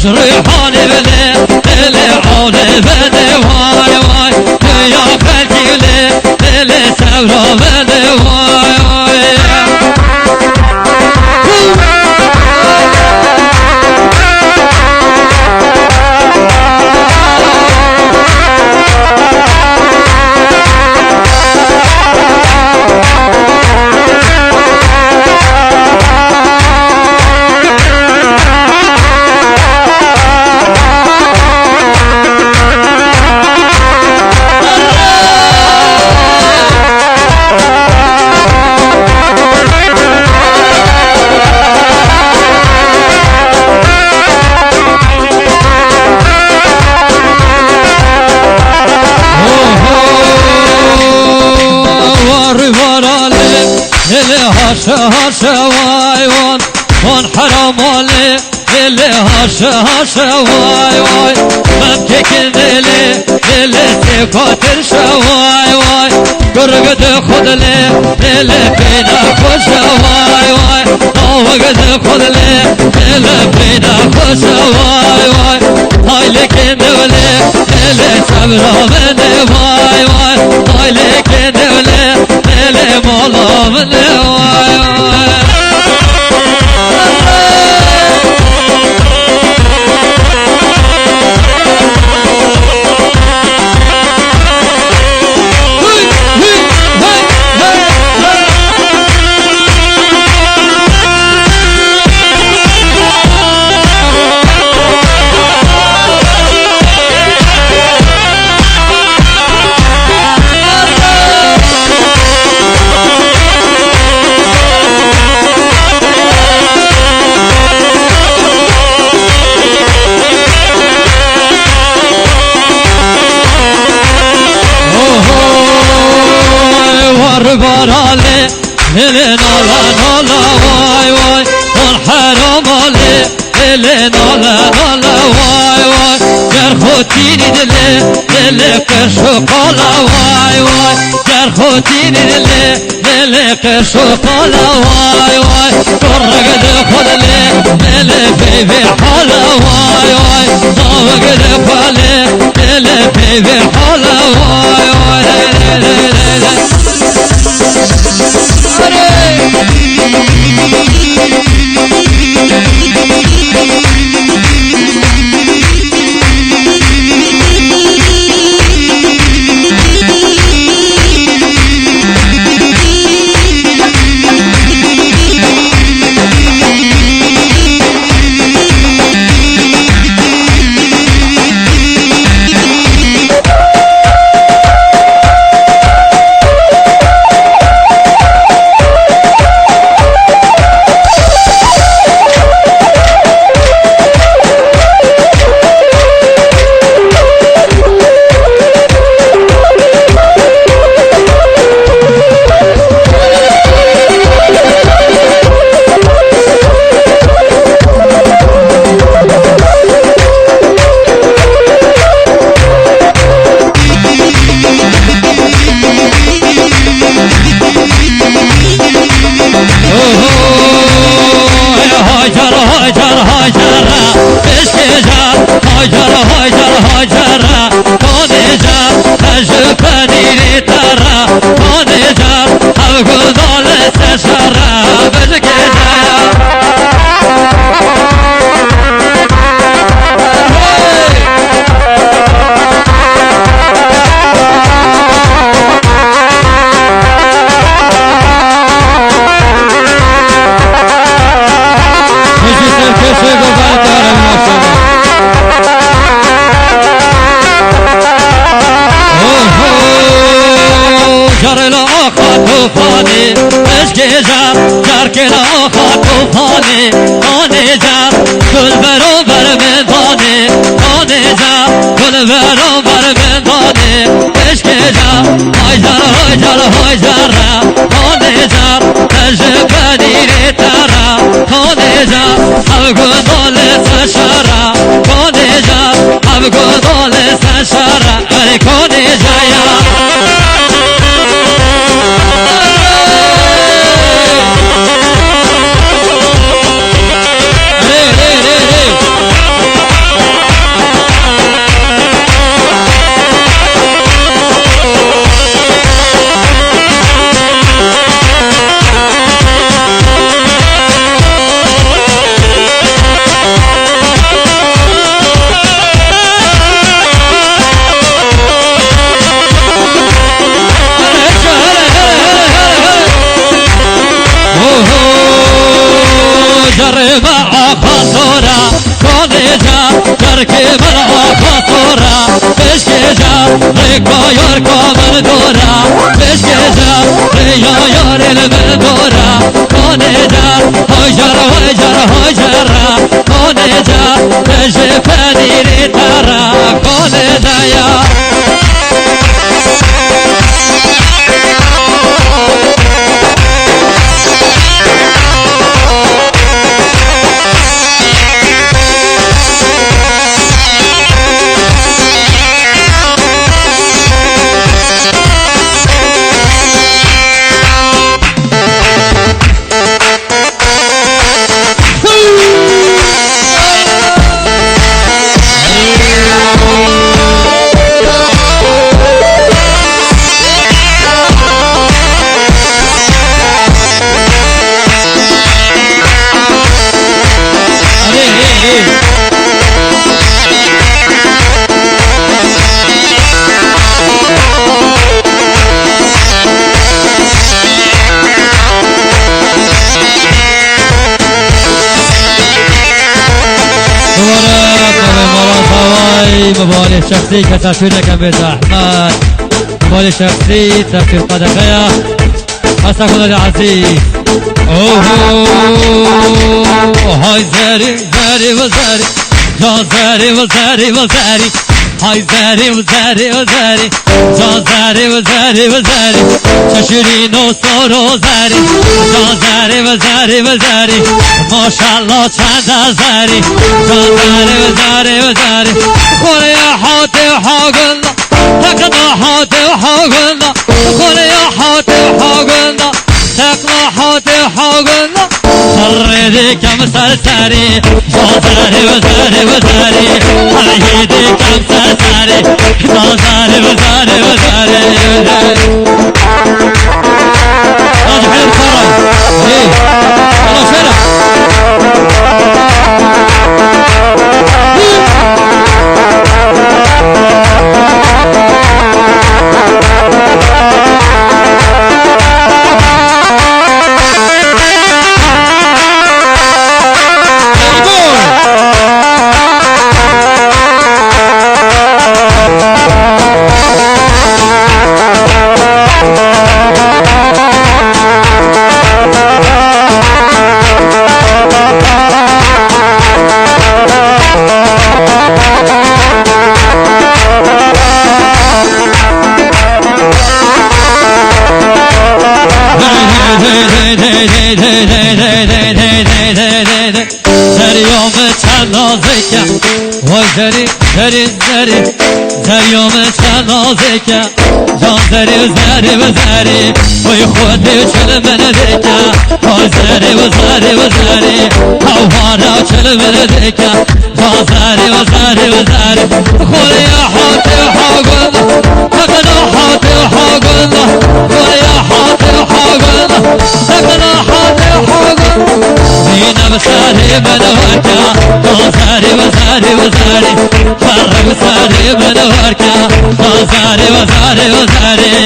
ريحاني بلي اللي عوني بلي واي واي يا خالتي اللي سمرة بلي واي واي هاشا واي وان وان حرام علي اللي هاشا واي واي ممكن اللي تقاتل شواي واي قرقد خذ اللي فينا خوش واي واي وقد خذ اللي فينا خوش واي واي هاي لكن اللي سمرة مني واي واي هاي لكن اللي مولا مني واي برالي اللي نالا نالا واي واي والحرام علي اللي نالا نالا واي واي جرخوتيني اللي قرشو قالا واي واي جرخوتيني اللي قرشو قالا واي واي قرقد خذ اللي في حالا واي واي قرقد خذ اللي في حالا واي واي طوفاني اشكي جار كلا آخر طوفاني آني جار كل برابر من داني آني جار كل برابر من داني اشكي جار هاي جار هاي جار هاي جار آني جار تجبني ترى آني جار أبقى دولي سشارة آني جار أبقى دولي سشارة أريكوني جايا ريكا يركا من دورا بشكجا ريا يار من دورا كونجا هجر هجر هجر كونجا تجفني لترى كونجا يا مبالي شخصي كتفسير لكم بيت أحمد مبالي شخصي تفسير قدقية حسن خدا العزيز هاي زاري زاري وزاري جان زاري وزاري وزاري هاي زاري وزاري وزاري جان زاري وزاري وزاري ششرين وصور وزاري جان زاري وزاري وزاري ما شاء الله چند زاري جان زاري وزاري وزاري خوري يا حاتي وحاقلنا تقنا حاتي وحاقلنا خوري يا حاتي وحاقلنا تقنا حاتي وحاقلنا فريدي كم سرساري جازاري وزاري وزاري حيدي كم سرساري جازاري وزاري وزاري هذا حين فرج ايه الله شرف زری زری زری زریوم نازکه جان زری و زری و زری وی خودی چل من دکه های زری و زری و زری هوارا چل من دکه جان زری و زری و زری خوری حاتی و حاگل تقنا حاتی و حاگل خوری حاتی و حاگل تقنا حاتی و حاگل زینب سری من ورکه جان زری و زری و زری فرق سری من ورکه جان زری و زری و زری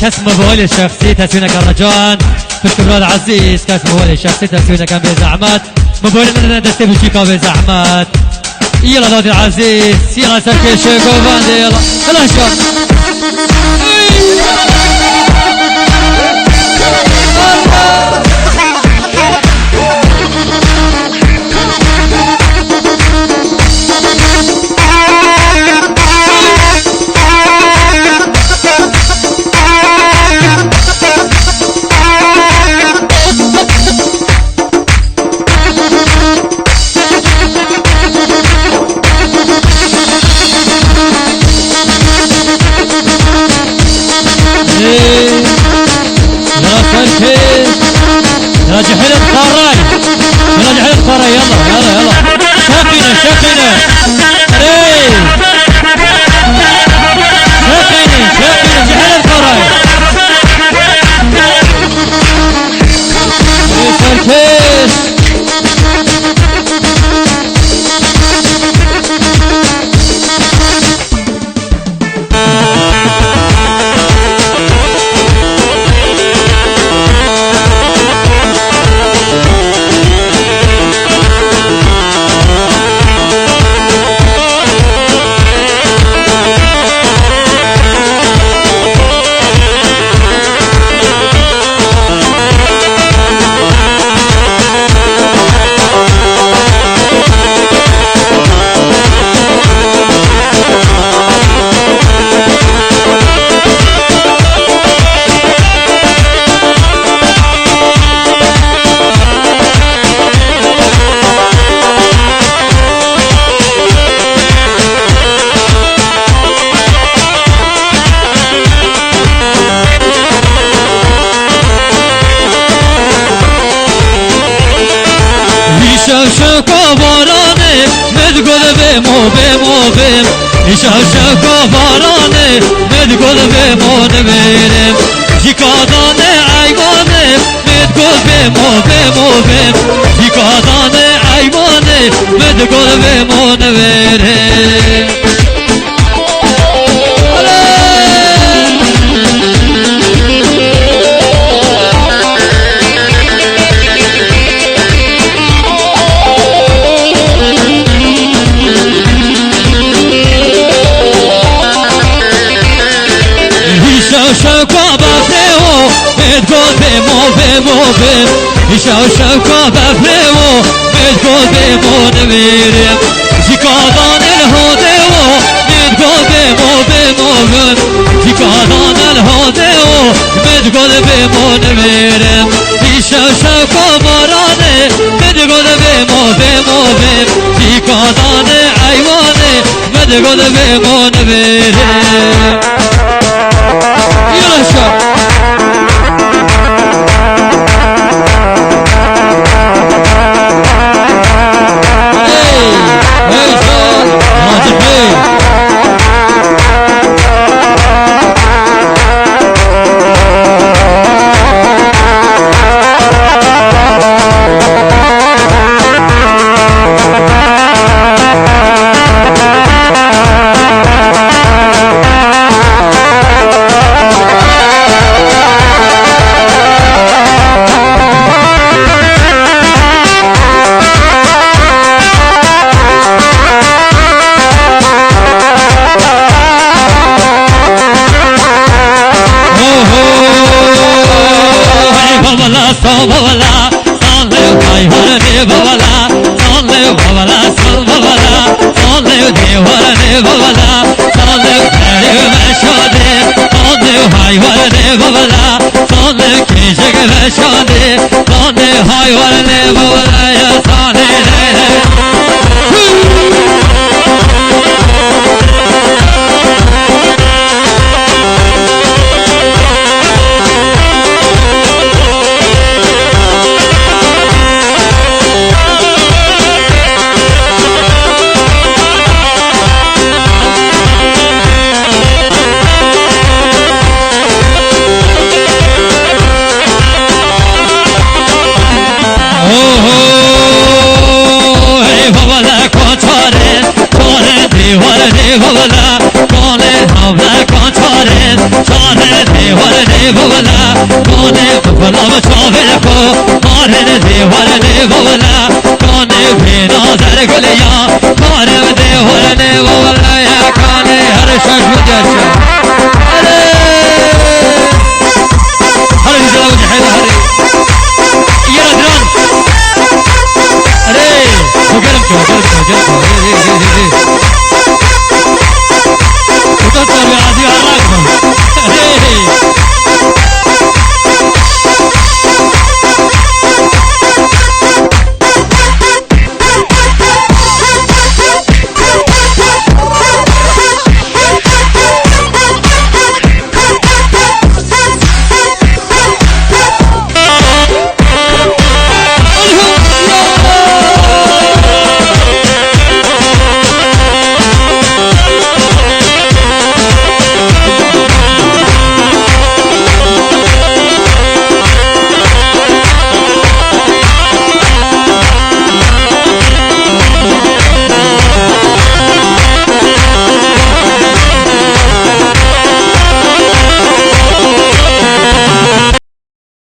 كاس موبايل شخصي تسوينك الرجان مش كبران عزيز كاس موبايل شخصي تسوينك بزعمات موبايل دستي بشيكا بزعمات يلا دادي العزيز يلا سكي شيكو باندي يلا يلا شوف راجع حيل القراي راجع حيل القراي يلا يلا يلا شقينا شقينا ايه شقينا شقينا جحيل القراي سركيس شوشو بارانه مدگل بمو بمو بم شوشو بارانه مدگل بمو نمیرم جیکادانه ایوانه مدگل بمو بمو بم جیکادانه ایوانه مدگل بمو نمیرم شوشو بفرو مدگل بمو بمو بم شوشو بفرو مدگل بمو نمیرم جیکادان الهاده و مدگل بمو بمو بم جیکادان الهاده و مدگل بمو نمیرم شوشو بارانه مدگل بمو بمو بم جیکادان ایوانه مدگل بمو نمیرم يلا شوف بابلا صلي وخيرني بابلا صلي وبابلا صل بابلا صلي وديورني بابلا صلي وكريم مشهدي صلي وخيرني بابلا صلي كيشك مشهدي صلي وخيرني بابلا يا صلي ليلي بابلا کانه حمله کان چاره چاره دیوار بولا کانه بفلا مشاور کو کارن دیوارنه بولا کانه بینا در گلیا کارم دیوارنه بولا یا کانه هر شش بجرشا هر جزا وجحيد هري يا دران هري وقلمتو